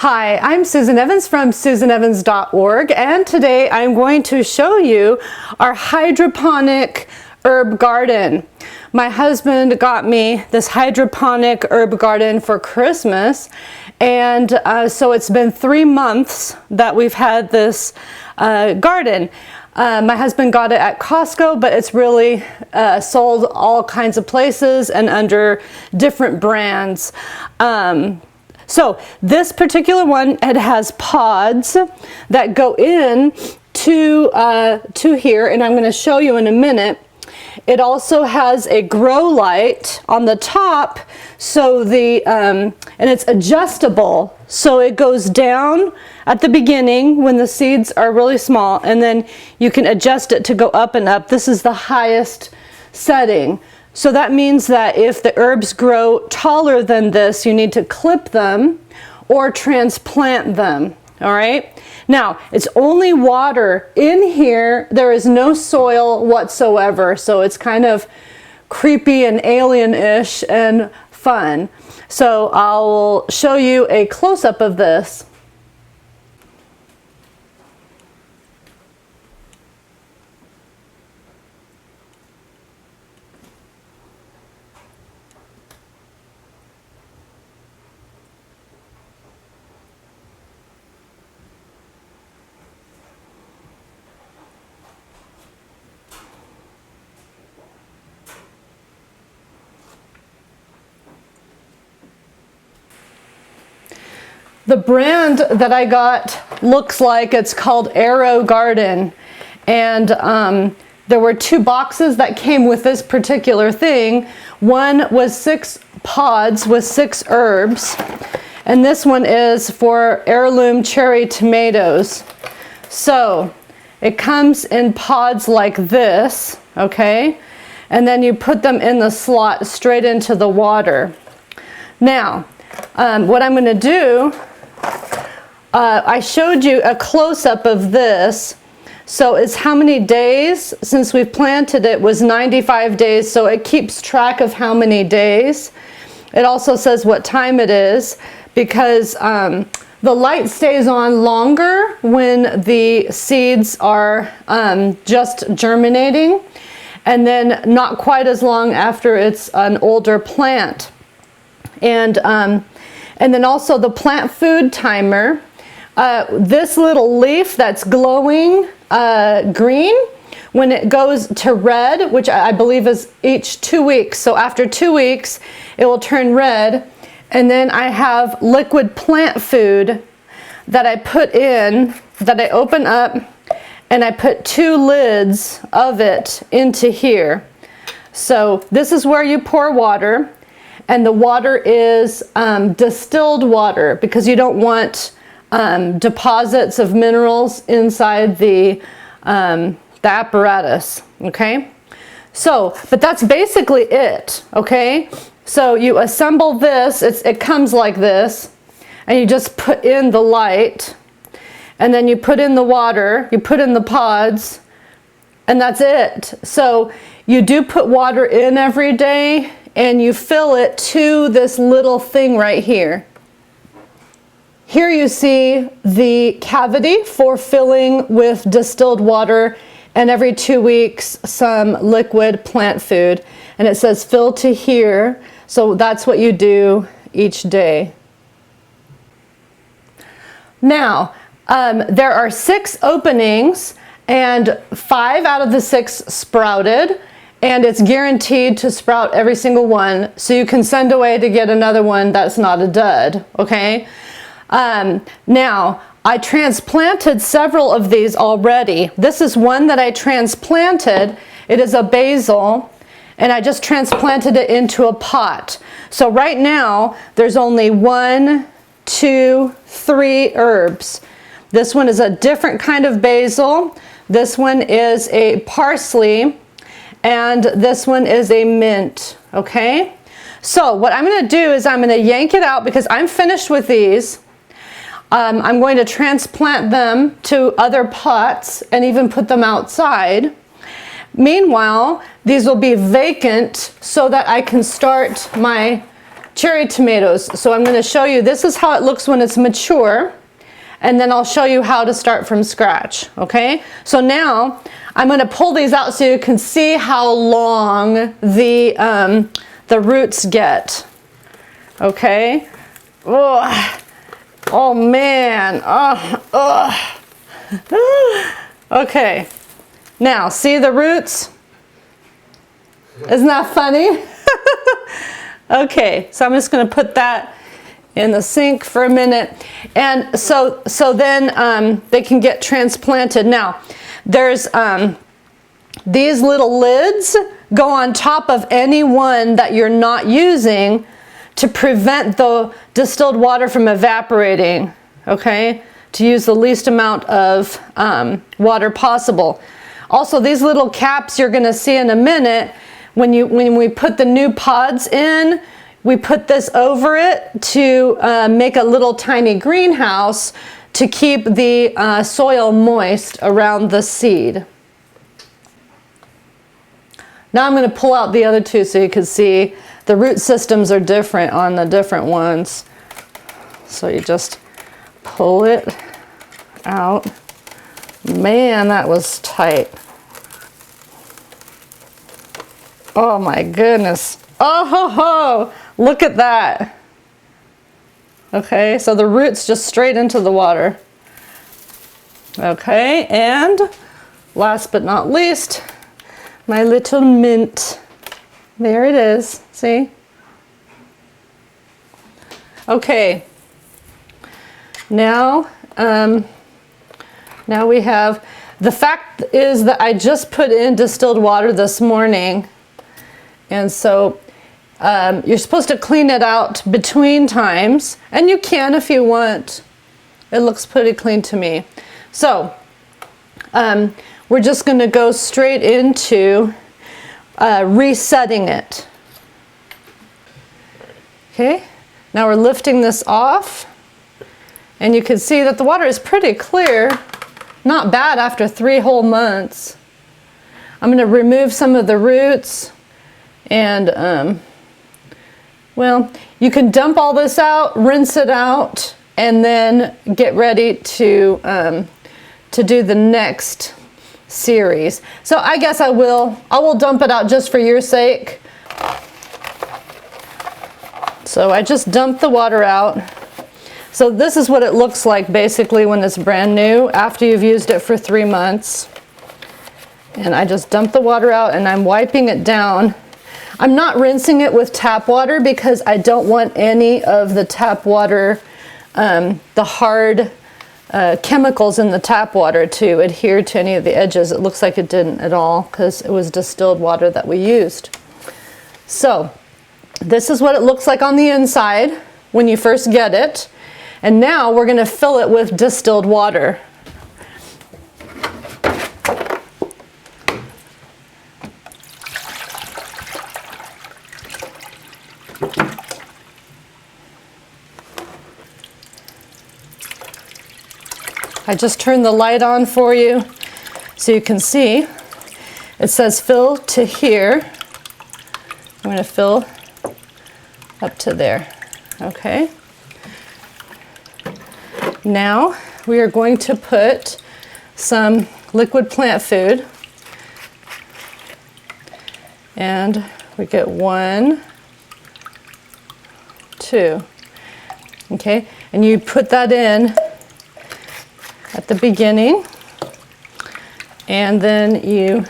Hi, I'm Susan Evans from susanevans.org, and today I'm going to show you our hydroponic herb garden. My husband got me this hydroponic herb garden for Christmas, and so it's been 3 months that we've had this garden. My husband got it at Costco, but it's really sold all kinds of places and under different brands. So this particular one, it has pods that go in to here, and I'm going to show you in a minute. It also has a grow light on the top, so and it's adjustable, so it goes down at the beginning when the seeds are really small, and then you can adjust it to go up and up. This is the highest setting. So that means that if the herbs grow taller than this, you need to clip them or transplant them. All right. Now, it's only water in here. There is no soil whatsoever. So it's kind of creepy and alien-ish and fun. So I'll show you a close-up of this. The brand that I got looks like it's called Arrow Garden, and there were 2 boxes that came with this particular thing. One was 6 pods with 6 herbs, and this one is for heirloom cherry tomatoes. So it comes in pods like this, okay, and then you put them in the slot straight into the water. Now what I'm going to do, I showed you a close-up of this. So it's how many days since we've planted it was 95 days. So it keeps track of how many days. It also says what time it is, because the light stays on longer when the seeds are just germinating, and then not quite as long after it's an older plant. And then also the plant food timer. This little leaf that's glowing green, when it goes to red, which I believe is each 2 weeks. So after 2 weeks, it will turn red. And then I have liquid plant food that I put in, that I open up, and I put 2 lids of it into here. So this is where you pour water. And the water is distilled water, because you don't want deposits of minerals inside the apparatus, okay? So, but that's basically it, okay? So you assemble this, it comes like this, and you just put in the light, and then you put in the water, you put in the pods, and that's it. So you do put water in every day, and you fill it to this little thing right here. Here you see the cavity for filling with distilled water, and every 2 weeks some liquid plant food. And it says fill to here, so that's what you do each day. Now, there are 6 openings, and 5 out of the 6 sprouted. And it's guaranteed to sprout every single one, so you can send away to get another one that's not a dud, okay? Now, I transplanted several of these already. This is one that I transplanted. It is a basil, and I just transplanted it into a pot. So right now, there's only 1, 2, 3 herbs. This one is a different kind of basil. This one is a parsley. And this one is a mint, okay? So what I'm going to do is I'm going to yank it out, because I'm finished with these. I'm going to transplant them to other pots and even put them outside. Meanwhile, these will be vacant so that I can start my cherry tomatoes. So I'm going to show you, this is how it looks when it's mature, and then I'll show you how to start from scratch, okay? So now I'm going to pull these out so you can see how long the roots get, okay? Oh, oh man, okay. Now, see the roots? Isn't that funny? Okay, so I'm just going to put that in the sink for a minute, and so then they can get transplanted. Now, there's these little lids go on top of any one that you're not using to prevent the distilled water from evaporating. Okay, to use the least amount of water possible. Also, these little caps you're going to see in a minute. When we put the new pods in, we put this over it to make a little tiny greenhouse to keep the soil moist around the seed. Now I'm going to pull out the other two so you can see the root systems are different on the different ones. So you just pull it out. Man, that was tight. Oh my goodness. Oh ho ho! Look at that. Okay, so the roots just straight into the water. Okay, and last but not least, my little mint. There it is. See? Okay. Now we have, the fact is that I just put in distilled water this morning. And so you're supposed to clean it out between times, and you can if you want. It looks pretty clean to me. So we're just going to go straight into resetting it. Okay, now we're lifting this off, and you can see that the water is pretty clear. Not bad after 3 whole months. I'm going to remove some of the roots. And, well, you can dump all this out, rinse it out, and then get ready to do the next series. So I guess I will dump it out just for your sake. So I just dumped the water out. So this is what it looks like basically when it's brand new after you've used it for 3 months. And I just dumped the water out and I'm wiping it down. I'm not rinsing it with tap water because I don't want any of the tap water, the hard chemicals in the tap water to adhere to any of the edges. It looks like it didn't at all because it was distilled water that we used. So this is what it looks like on the inside when you first get it. And now we're going to fill it with distilled water. I just turned the light on for you so you can see. It says fill to here. I'm going to fill up to there. Okay. Now we are going to put some liquid plant food. And we get 1, 2. Okay, and you put that in at the beginning, and then you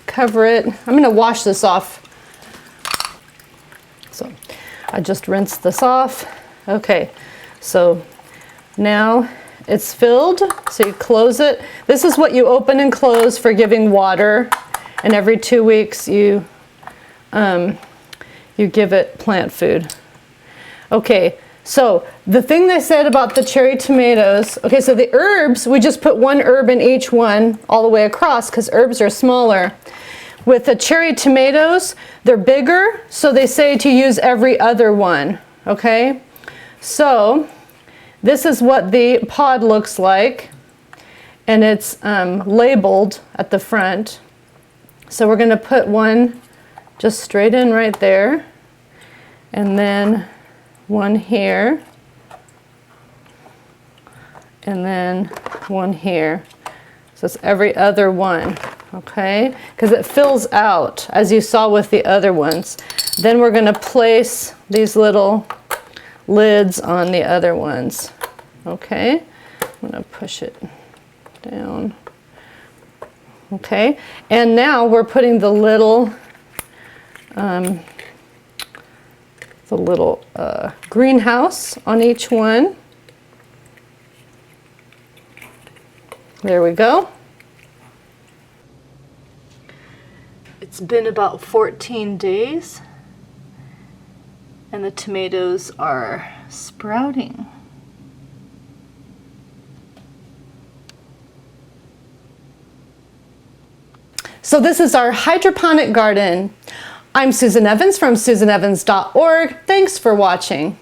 cover it. I'm going to wash this off. So I just rinsed this off. Okay, so now it's filled, so you close it. This is what you open and close for giving water, and every 2 weeks you give it plant food. Okay, so the thing they said about the cherry tomatoes, okay, so the herbs, we just put 1 herb in each one all the way across because herbs are smaller. With the cherry tomatoes, they're bigger, so they say to use every other one, okay? So this is what the pod looks like, and it's labeled at the front. So we're going to put 1 just straight in right there, and then one here, and then one here. So it's every other one, okay? Because it fills out, as you saw with the other ones. Then we're gonna place these little lids on the other ones, okay? I'm gonna push it down. Okay, and now we're putting the little greenhouse on each one. There we go. It's been about 14 days and the tomatoes are sprouting. So this is our hydroponic garden. I'm Susan Evans from susanevans.org. Thanks for watching.